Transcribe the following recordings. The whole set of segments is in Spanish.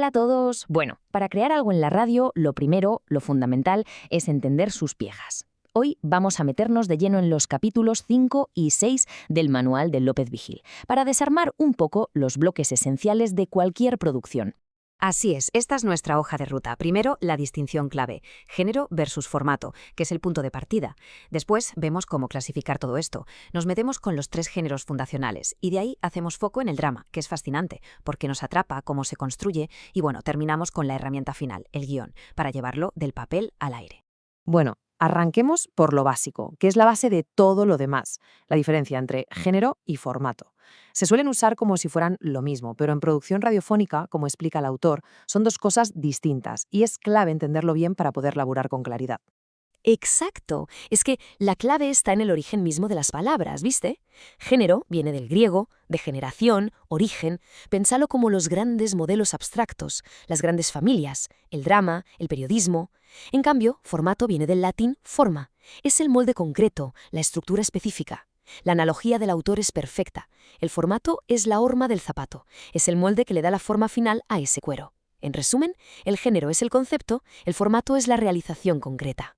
Hola a todos. Bueno, para crear algo en la radio, lo primero, lo fundamental, es entender sus piezas. Hoy vamos a meternos de lleno en los capítulos 5 y 6 del manual de López Vigil, para desarmar un poco los bloques esenciales de cualquier producción. Así es, esta es nuestra hoja de ruta. Primero, la distinción clave, género versus formato, que es el punto de partida. Después, vemos cómo clasificar todo esto. Nos metemos con los 3 géneros fundacionales y de ahí hacemos foco en el drama, que es fascinante, porque nos atrapa cómo se construye y bueno, terminamos con la herramienta final, el guión, para llevarlo del papel al aire. Bueno, arranquemos por lo básico, que es la base de todo lo demás, la diferencia entre género y formato. Se suelen usar como si fueran lo mismo, pero en producción radiofónica, como explica el autor, son dos cosas distintas y es clave entenderlo bien para poder laburar con claridad. Exacto. Es que la clave está en el origen mismo de las palabras, ¿viste? Género viene del griego, de generación, origen. Pénsalo como los grandes modelos abstractos, las grandes familias, el drama, el periodismo. En cambio, formato viene del latín forma. Es el molde concreto, la estructura específica. La analogía del autor es perfecta. El formato es la horma del zapato. Es el molde que le da la forma final a ese cuero. En resumen, el género es el concepto, el formato es la realización concreta.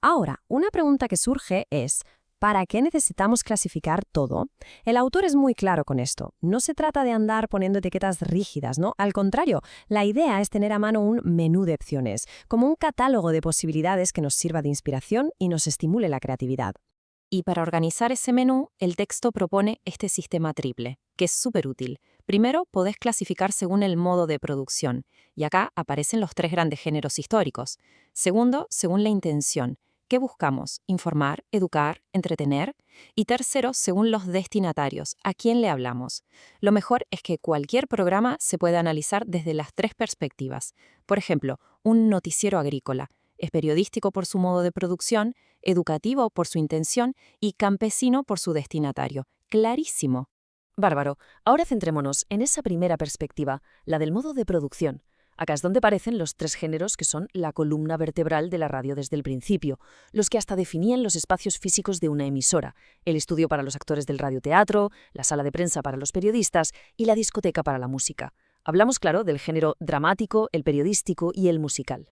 Ahora, una pregunta que surge es, ¿para qué necesitamos clasificar todo? El autor es muy claro con esto. No se trata de andar poniendo etiquetas rígidas, ¿no? Al contrario, la idea es tener a mano un menú de opciones, como un catálogo de posibilidades que nos sirva de inspiración y nos estimule la creatividad. Y para organizar ese menú, el texto propone este sistema triple, que es súper útil. Primero, podés clasificar según el modo de producción, y acá aparecen los 3 grandes géneros históricos. Segundo, según la intención. ¿Qué buscamos? Informar, educar, entretener. Y tercero, según los destinatarios, ¿a quién le hablamos? Lo mejor es que cualquier programa se puede analizar desde las 3 perspectivas. Por ejemplo, un noticiero agrícola. Es periodístico por su modo de producción, educativo por su intención y campesino por su destinatario. Clarísimo. Bárbaro. Ahora centrémonos en esa primera perspectiva, la del modo de producción. Acá es donde aparecen los 3 géneros que son la columna vertebral de la radio desde el principio, los que hasta definían los espacios físicos de una emisora, el estudio para los actores del radioteatro, la sala de prensa para los periodistas y la discoteca para la música. Hablamos, claro, del género dramático, el periodístico y el musical.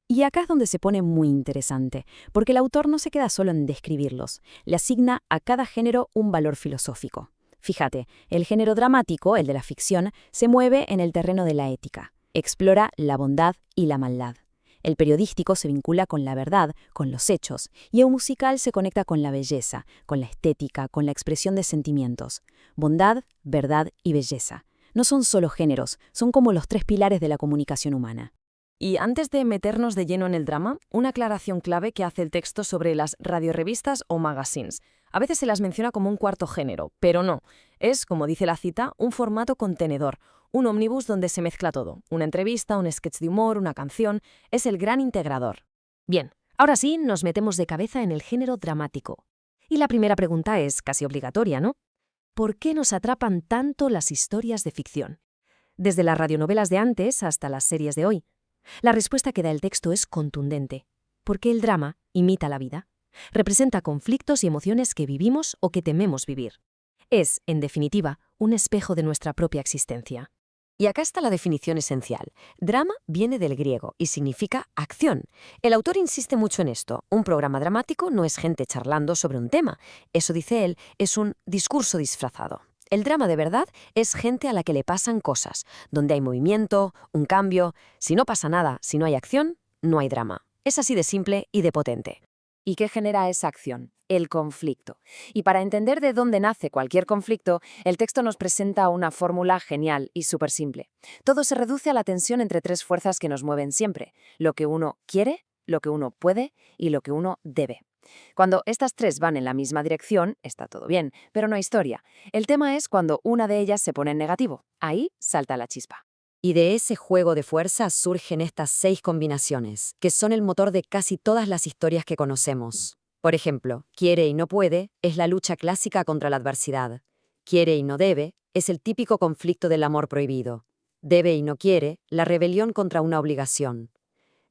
Y acá es donde se pone muy interesante, porque el autor no se queda solo en describirlos, le asigna a cada género un valor filosófico. Fíjate, el género dramático, el de la ficción, se mueve en el terreno de la ética, explora la bondad y la maldad. El periodístico se vincula con la verdad, con los hechos, y el musical se conecta con la belleza, con la estética, con la expresión de sentimientos. Bondad, verdad y belleza. No son solo géneros, son como los 3 pilares de la comunicación humana. Y antes de meternos de lleno en el drama, una aclaración clave que hace el texto sobre las radiorevistas o magazines. A veces se las menciona como un cuarto género, pero no. Es, como dice la cita, un formato contenedor, un ómnibus donde se mezcla todo. Una entrevista, un sketch de humor, una canción. Es el gran integrador. Bien, ahora sí, nos metemos de cabeza en el género dramático. Y la primera pregunta es casi obligatoria, ¿no? ¿Por qué nos atrapan tanto las historias de ficción? Desde las radionovelas de antes hasta las series de hoy. La respuesta que da el texto es contundente, porque el drama imita la vida, representa conflictos y emociones que vivimos o que tememos vivir. Es, en definitiva, un espejo de nuestra propia existencia. Y acá está la definición esencial. Drama viene del griego y significa acción. El autor insiste mucho en esto. Un programa dramático no es gente charlando sobre un tema. Eso, dice él, es un discurso disfrazado. El drama de verdad es gente a la que le pasan cosas, donde hay movimiento, un cambio. Si no pasa nada, si no hay acción, no hay drama. Es así de simple y de potente. ¿Y qué genera esa acción? El conflicto. Y para entender de dónde nace cualquier conflicto, el texto nos presenta una fórmula genial y súper simple. Todo se reduce a la tensión entre 3 fuerzas que nos mueven siempre: lo que uno quiere, lo que uno puede y lo que uno debe. Cuando estas 3 van en la misma dirección, está todo bien, pero no hay historia. El tema es cuando una de ellas se pone en negativo. Ahí salta la chispa. Y de ese juego de fuerzas surgen estas 6 combinaciones, que son el motor de casi todas las historias que conocemos. Por ejemplo, quiere y no puede es la lucha clásica contra la adversidad. Quiere y no debe es el típico conflicto del amor prohibido. Debe y no quiere, la rebelión contra una obligación.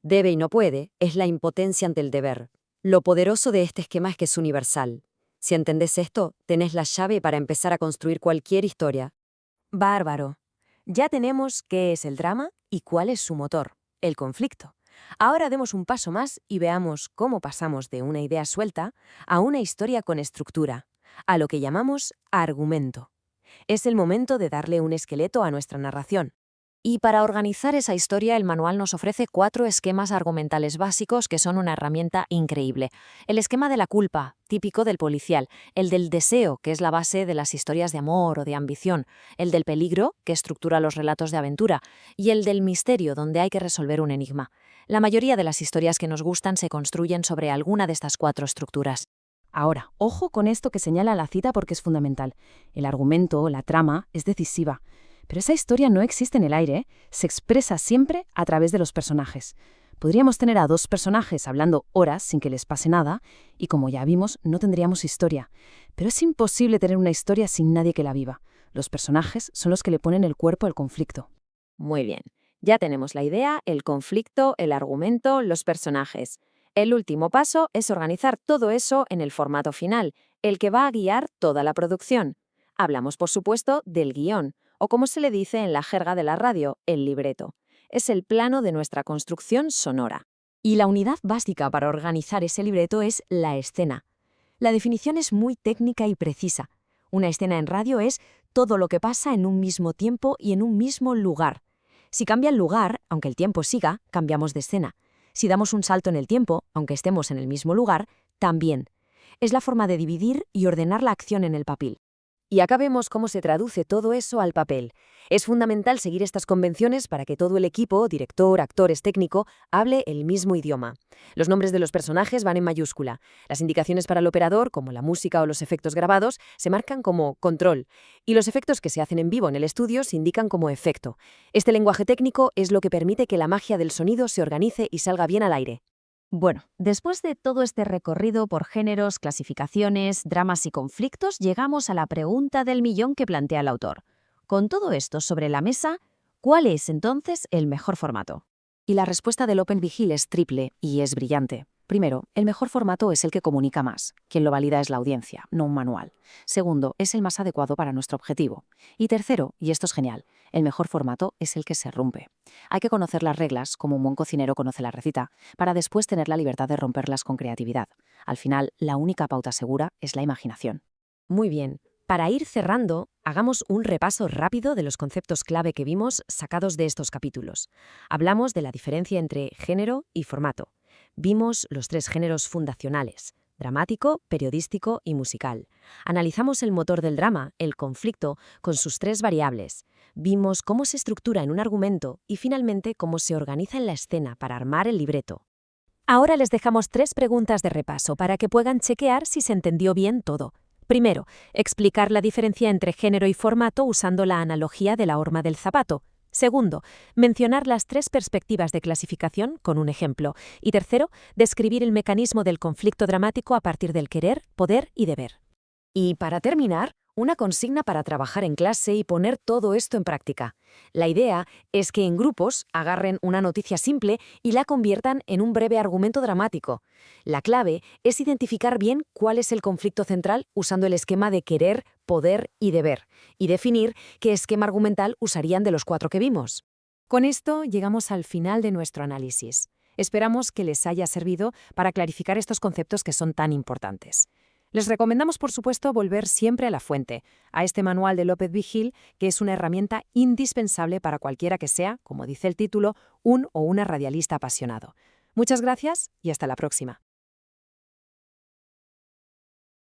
Debe y no puede es la impotencia ante el deber. Lo poderoso de este esquema es que es universal. Si entendés esto, tenés la llave para empezar a construir cualquier historia. Bárbaro. Ya tenemos qué es el drama y cuál es su motor, el conflicto. Ahora demos un paso más y veamos cómo pasamos de una idea suelta a una historia con estructura, a lo que llamamos argumento. Es el momento de darle un esqueleto a nuestra narración. Y para organizar esa historia, el manual nos ofrece 4 esquemas argumentales básicos que son una herramienta increíble. El esquema de la culpa, típico del policial. El del deseo, que es la base de las historias de amor o de ambición. El del peligro, que estructura los relatos de aventura. Y el del misterio, donde hay que resolver un enigma. La mayoría de las historias que nos gustan se construyen sobre alguna de estas 4 estructuras. Ahora, ojo con esto que señala la cita porque es fundamental. El argumento, la trama, es decisiva. Pero esa historia no existe en el aire, se expresa siempre a través de los personajes. Podríamos tener a 2 personajes hablando horas sin que les pase nada, y como ya vimos, no tendríamos historia. Pero es imposible tener una historia sin nadie que la viva. Los personajes son los que le ponen el cuerpo al conflicto. Muy bien, ya tenemos la idea, el conflicto, el argumento, los personajes. El último paso es organizar todo eso en el formato final, el que va a guiar toda la producción. Hablamos, por supuesto, del guión, o como se le dice en la jerga de la radio, el libreto. Es el plano de nuestra construcción sonora. Y la unidad básica para organizar ese libreto es la escena. La definición es muy técnica y precisa. Una escena en radio es todo lo que pasa en un mismo tiempo y en un mismo lugar. Si cambia el lugar, aunque el tiempo siga, cambiamos de escena. Si damos un salto en el tiempo, aunque estemos en el mismo lugar, también. Es la forma de dividir y ordenar la acción en el papel. Y acá vemos cómo se traduce todo eso al papel. Es fundamental seguir estas convenciones para que todo el equipo, director, actores, técnico, hable el mismo idioma. Los nombres de los personajes van en mayúscula. Las indicaciones para el operador, como la música o los efectos grabados, se marcan como control. Y los efectos que se hacen en vivo en el estudio se indican como efecto. Este lenguaje técnico es lo que permite que la magia del sonido se organice y salga bien al aire. Bueno, después de todo este recorrido por géneros, clasificaciones, dramas y conflictos, llegamos a la pregunta del millón que plantea el autor. Con todo esto sobre la mesa, ¿cuál es entonces el mejor formato? Y la respuesta del OpenVigil es triple y es brillante. Primero, el mejor formato es el que comunica más. Quien lo valida es la audiencia, no un manual. Segundo, es el más adecuado para nuestro objetivo. Y tercero, y esto es genial, el mejor formato es el que se rompe. Hay que conocer las reglas, como un buen cocinero conoce la receta, para después tener la libertad de romperlas con creatividad. Al final, la única pauta segura es la imaginación. Muy bien. Para ir cerrando, hagamos un repaso rápido de los conceptos clave que vimos sacados de estos capítulos. Hablamos de la diferencia entre género y formato. Vimos los 3 géneros fundacionales: dramático, periodístico y musical. Analizamos el motor del drama, el conflicto, con sus 3 variables. Vimos cómo se estructura en un argumento y finalmente cómo se organiza en la escena para armar el libreto. Ahora les dejamos 3 preguntas de repaso para que puedan chequear si se entendió bien todo. Primero, explicar la diferencia entre género y formato usando la analogía de la horma del zapato. Segundo, mencionar las 3 perspectivas de clasificación con un ejemplo. Y tercero, describir el mecanismo del conflicto dramático a partir del querer, poder y deber. Y para terminar, una consigna para trabajar en clase y poner todo esto en práctica. La idea es que en grupos agarren una noticia simple y la conviertan en un breve argumento dramático. La clave es identificar bien cuál es el conflicto central usando el esquema de querer, poder y deber, y definir qué esquema argumental usarían de los 4 que vimos. Con esto llegamos al final de nuestro análisis. Esperamos que les haya servido para clarificar estos conceptos que son tan importantes. Les recomendamos, por supuesto, volver siempre a la fuente, a este manual de López Vigil, que es una herramienta indispensable para cualquiera que sea, como dice el título, un o una radialista apasionado. Muchas gracias y hasta la próxima.